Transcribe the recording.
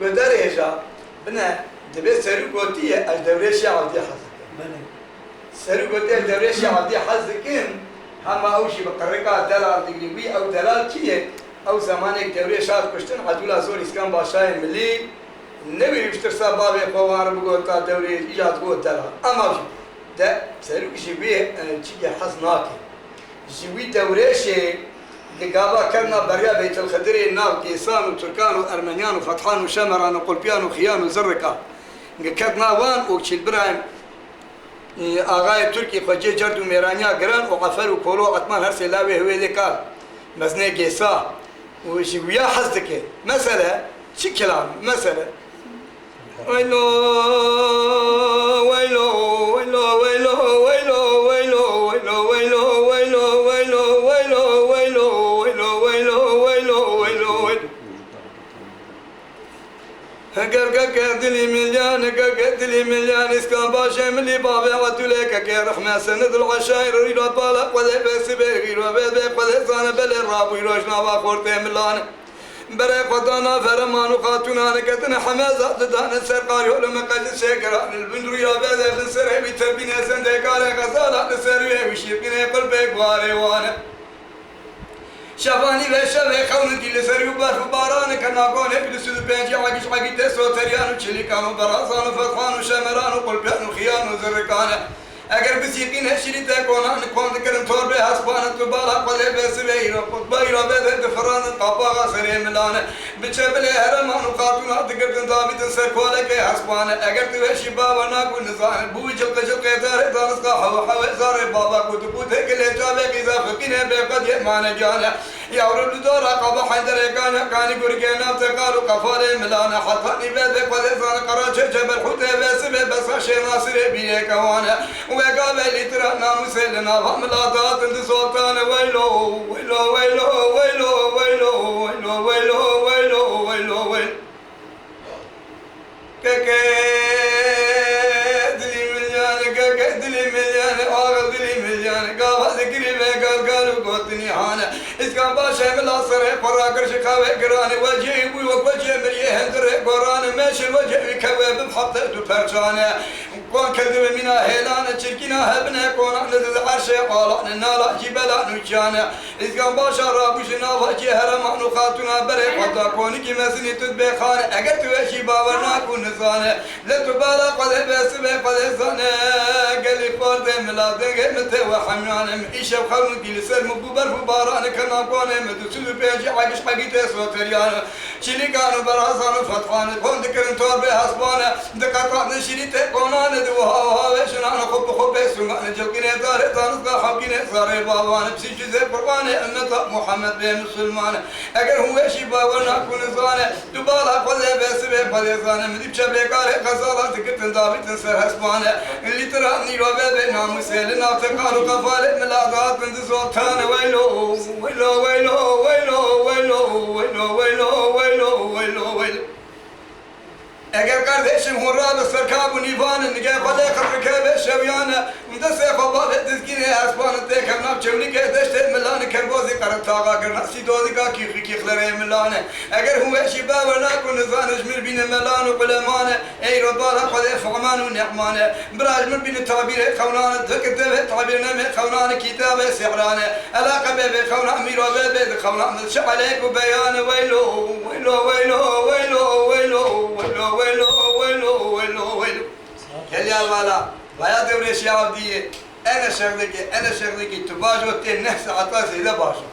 بدرجة بنا دبي سرو قوتية الدوريش عادي حزك سرو قوتية الدوريش عادي حزكين هما أوشي بقرقة دلال تقريبي أو دلال كيه أو زمانك دوريش عاد كشتن عدولا زور إسكان باشاي ملي نبي يشتر سبابي قوار بقولتا دوريش إيجاد قوت دلال أما وشي ده سرو كشبيه شيء حزناكي جوي دوريشي لقابا كنا بريا بيت الخدري ناو كيسان وتركان وأرمنيان وفتحان وشمران وقلبيان وخيان وزرقا كتنا وان وكشل برايم آغاي تركي خجي جرد وميرانيا قران وقفل وكولو عطمان هرسي لاوي هوي ذكار مزني كيسا وشويا حزدك مسألة شي كلام مسألة ويلو ويلو ويلو ويلو ويلو ويلو ويلو ويلو ويلو ويلو ويلو ويلو قدلي مليان اسكان باشا ملي بابي عدولك كي رحمة سند العشاير ريرات بالك وذي بس بيغير وبيغير وذي صان بلي الراب ويروشنا واخورتي ملان بري قدانا فرمان وقاتونا نكتنا حمازات لدان السرقاري ولما قد الشيكران البندرية بيذي في السرعي بتربيني سنديكاري غزالة السرعي وشيقيني قلبك واري وانا شافاني بشبه خونتي لسري وبرف باران كنا قوني بلسل بينجي عقيش عقيتي سوتريان وشليكان وبراسان وفتحان وشمران وقلبيان وخيان وزرقان اگر بسيقين هشري تكونان كون ذكرن تور به حسبان تبالا قلي بسبيرو قطبيرو بذ دفران قباغا سري ملان بچبلي هرمان وقاتونا ذكرن ضابط سركولك حسبان اگر توشي بابا ناكو نزان بوجل قجل قيدار دانسقا حو زار بابا كتبوت كلي جابك اذا فكنا بقد يمان جانا يا ولد دور قبا حيدر كان غرغنا تقالو قفال ملان حطني بذ قد زان قراچ جبل حوت بس شي ناصر بيه كوانا وقابل ترى ناموسلنا وملاتات انت سلطان ويلو ويلو ويلو ويلو ويلو ويلو ويلو ويلو ويلو ويلو دلي مليان آغل دلي مليان قابل ذكري ما قالوا قوتني حانا اسكان باشا ملاصر فراكر شقاوي قراني وجهي وجه مريه هندر قراني ماشي الوجه كواب بحطة وفرشانه كون كذب منا هيلانا تشركنا هبنا كون نزل عرش قالنا نالا جبلا نجانا اسكان باشا رابوشنا وجه هرمان وخاتنا بري قطا كونك مسني تدبخان اگر توشي باورنا كون نزانه لا تبالا قد بسبه قد زانه قلي فرد ملادك متى وحميان معيشه وخلق لسر مبوبر باران كما كون مدسل بيجي عايش حقيته سوتريان شيلي كانوا براسان فتحان كون ذكرن تور بحسبانه دقات نشريته كونان دوها وشنان خب سنان جوكينه دار تانسقا حقينه زار بابان بسيج زي قربان امه محمد بن مسلمان اگر هو شي باورنا كون زانه دبالا قل بسبه فلزانه مدي بشبلكار غزالات ذكرن دابت سر حسبانه اللي تراني روبه ناموسلنا تقالوا قفال ملاقات من زوتان ويلو ويلو ويلو ويلو ويلو ويلو ويلو ويلو ويلو ويلو اگر kardeşim hurra sarkab nivan nige fale kharke şevyana mdase fabal dizgine aspan te kamna çevni ke deşte milan kerbozi kartaga garna sidozi ka ki khlare milan eger huwa shiba wala kun zan jmil bin milan qulaman ey rodara qad fahman ni'man braj min bin tabir khawlan dhakte tabirna me khawlan kitab sihran alaqa be khawlan amir wa be khawlan shabalek bayan waylo waylo waylo waylo waylo waylo ويلو ويلو ويلو ويلو يلي الوالا ويا دوري شياب دي انا شغلك تباجو تنحس عطاس اذا باشا